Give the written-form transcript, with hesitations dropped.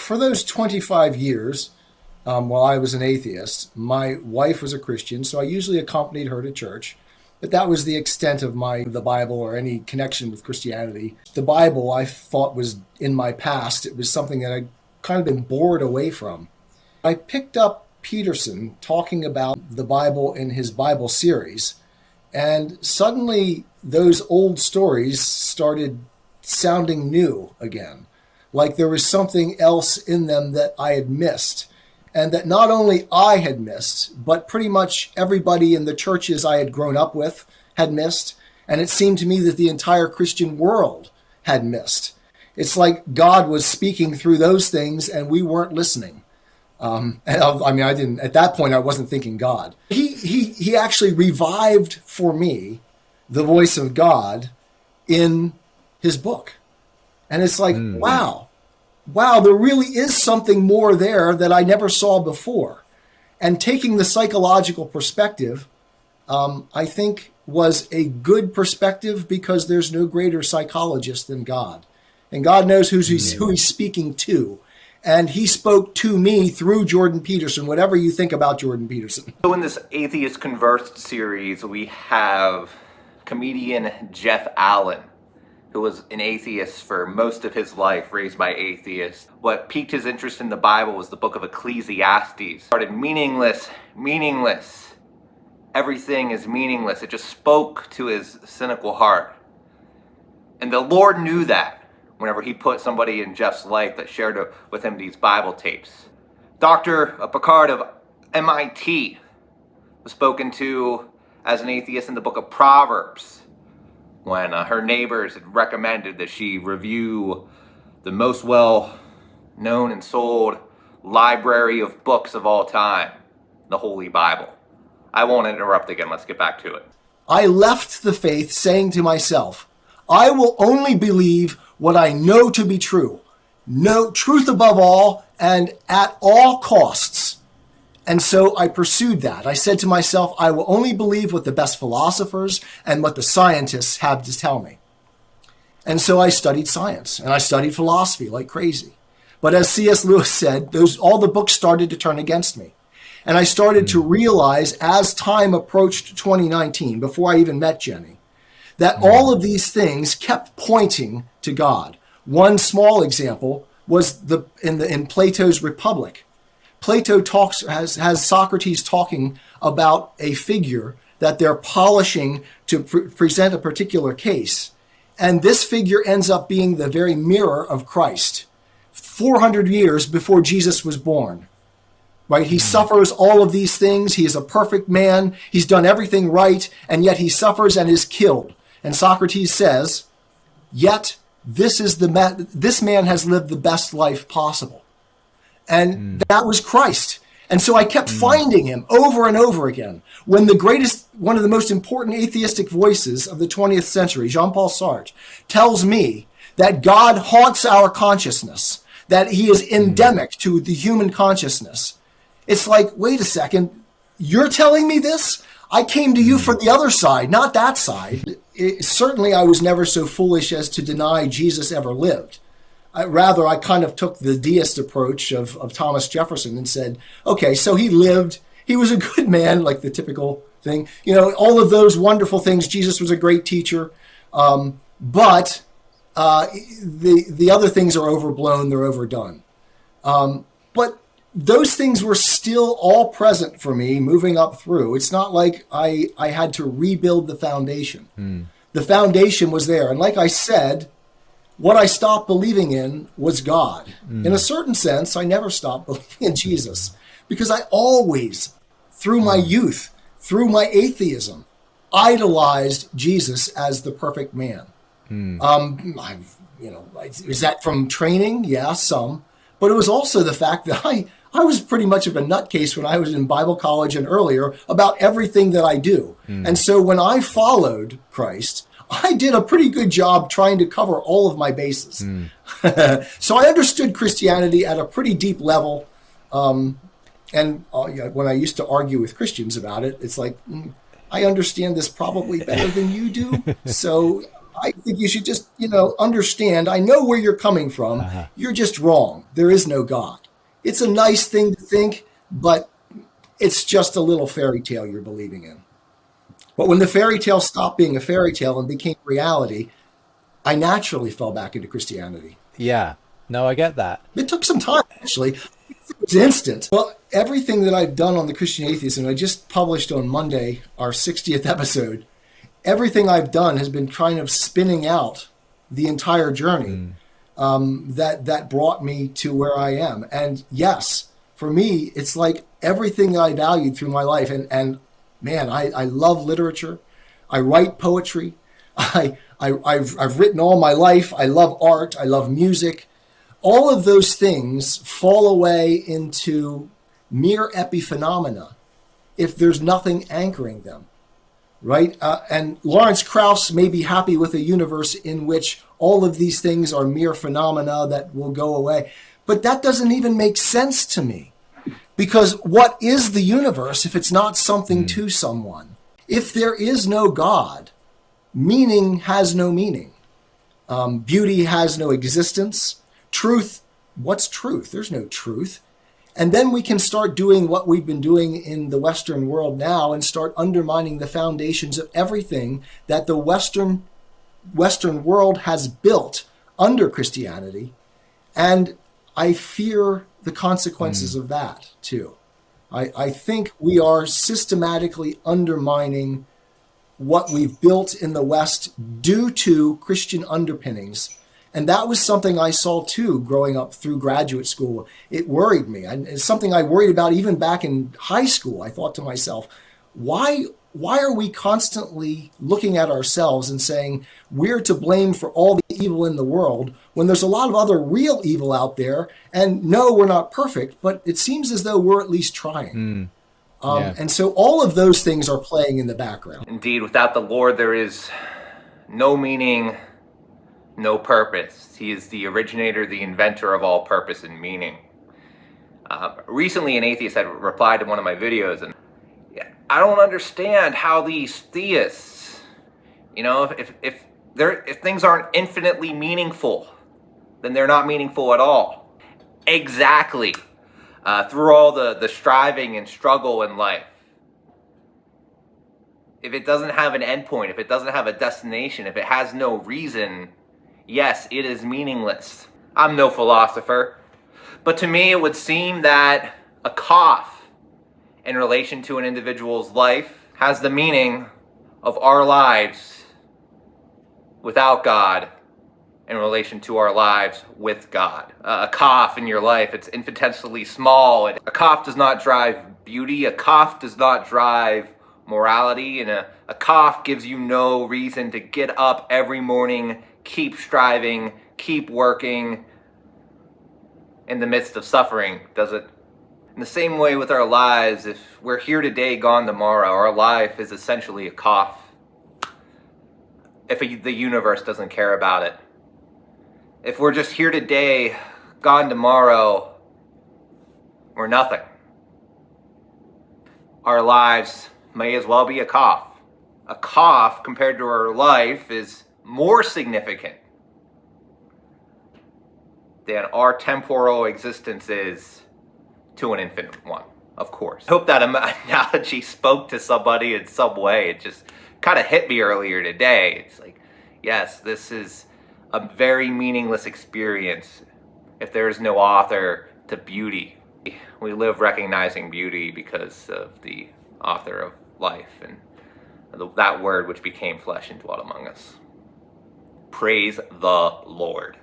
for those 25 years, while I was an atheist, my wife was a Christian, so I usually accompanied her to church. But that was the extent of the Bible or any connection with Christianity. The Bible, I thought, was in my past. It was something that I'd kind of been bored away from. I picked up Peterson talking about the Bible in his Bible series, and suddenly those old stories started sounding new again, like there was something else in them that I had missed, and that not only I had missed, but pretty much everybody in the churches I had grown up with had missed, and it seemed to me that the entire Christian world had missed. It's like God was speaking through those things, and we weren't listening. I didn't, at that point, I wasn't thinking God. He actually revived for me the voice of God in his book. And it's like, wow, there really is something more there that I never saw before. And taking the psychological perspective, I think was a good perspective, because there's no greater psychologist than God. And God knows who he's speaking to. And he spoke to me through Jordan Peterson, whatever you think about Jordan Peterson. So in this Atheist Conversed series, we have comedian Jeff Allen, who was an atheist for most of his life, raised by atheists. What piqued his interest in the Bible was the book of Ecclesiastes. Started meaningless, meaningless. Everything is meaningless. It just spoke to his cynical heart. And the Lord knew that whenever he put somebody in Jeff's life that shared with him these Bible tapes. Dr. Picard of MIT was spoken to as an atheist in the book of Proverbs, when her neighbors had recommended that she review the most well-known and sold library of books of all time, the Holy Bible. I won't interrupt again. Let's get back to it. I left the faith saying to myself, I will only believe what I know to be true. No truth above all and at all costs. And so I pursued that. I said to myself, I will only believe what the best philosophers and what the scientists have to tell me. And so I studied science and I studied philosophy like crazy. But as C.S. Lewis said, all the books started to turn against me. And I started to realize as time approached 2019, before I even met Jenny, that all of these things kept pointing to God. One small example was in Plato's Republic. Plato has Socrates talking about a figure that they're polishing to present a particular case. And this figure ends up being the very mirror of Christ, 400 years before Jesus was born. Right? He suffers all of these things. He is a perfect man. He's done everything right, and yet he suffers and is killed. And Socrates says, yet this man has lived the best life possible. And that was Christ. And so I kept finding him over and over again. When one of the most important atheistic voices of the 20th century, Jean-Paul Sartre, tells me that God haunts our consciousness, that he is endemic to the human consciousness. It's like, wait a second, you're telling me this? I came to you for the other side, not that side. Certainly, I was never so foolish as to deny Jesus ever lived. Rather, I kind of took the deist approach of Thomas Jefferson and said, okay, so he lived. He was a good man, like the typical thing. You know, all of those wonderful things. Jesus was a great teacher. But the other things are overblown. They're overdone. But those things were still all present for me moving up through. It's not like I had to rebuild the foundation. The foundation was there. And like I said, what I stopped believing in was God. In a certain sense, I never stopped believing in Jesus, because I always, through my youth, through my atheism, idolized Jesus as the perfect man. Is that from training? Yeah, some. But it was also the fact that I was pretty much of a nutcase when I was in Bible college and earlier about everything that I do. And so when I followed Christ, I did a pretty good job trying to cover all of my bases. So I understood Christianity at a pretty deep level. And when I used to argue with Christians about it, it's like, I understand this probably better than you do. So I think you should just, understand. I know where you're coming from. You're just wrong. There is no God. It's a nice thing to think, but it's just a little fairy tale you're believing in. But when the fairy tale stopped being a fairy tale and became reality, I naturally fell back into Christianity. Yeah. No, I get that. It took some time, actually. It was instant. Well, everything that I've done on the Christian Atheist, and I just published on Monday our 60th episode, everything I've done has been kind of spinning out the entire journey that brought me to where I am. And yes, for me, it's like everything that I valued through my life. And man, I love literature. I write poetry. I've written all my life. I love art. I love music. All of those things fall away into mere epiphenomena if there's nothing anchoring them, right? And Lawrence Krauss may be happy with a universe in which all of these things are mere phenomena that will go away. But that doesn't even make sense to me. Because what is the universe if it's not something to someone? If there is no God, meaning has no meaning. Beauty has no existence. Truth, what's truth? There's no truth. And then we can start doing what we've been doing in the Western world now and start undermining the foundations of everything that the Western world has built under Christianity. And I fear the consequences of that too. I think we are systematically undermining what we've built in the West due to Christian underpinnings. And that was something I saw too growing up through graduate school. It worried me. And it's something I worried about even back in high school. I thought to myself, why are we constantly looking at ourselves and saying we're to blame for all the evil in the world when there's a lot of other real evil out there? And no, we're not perfect, but it seems as though we're at least trying. And so all of those things are playing in the background. Indeed, without the Lord, there is no meaning, no purpose. He is the originator, the inventor of all purpose and meaning. Recently, an atheist had replied to one of my videos, and I don't understand how these theists, if things aren't infinitely meaningful, then they're not meaningful at all. Exactly. Through all the striving and struggle in life, if it doesn't have an endpoint, if it doesn't have a destination, if it has no reason, yes, it is meaningless. I'm no philosopher, but to me it would seem that a cough in relation to an individual's life has the meaning of our lives without God in relation to our lives with God. A cough in your life, it's infinitesimally small. A cough does not drive beauty. A cough does not drive morality. And a cough gives you no reason to get up every morning, keep striving, keep working in the midst of suffering, does it? In the same way with our lives, if we're here today, gone tomorrow, our life is essentially a cough. If the universe doesn't care about it. If we're just here today, gone tomorrow, we're nothing. Our lives may as well be a cough. A cough compared to our life is more significant than our temporal existence is to an infinite one, of course. I hope that analogy spoke to somebody in some way. It just kind of hit me earlier today. It's like, yes, this is a very meaningless experience if there is no author to beauty. We live recognizing beauty because of the author of life and that word which became flesh and dwelt among us. Praise the Lord.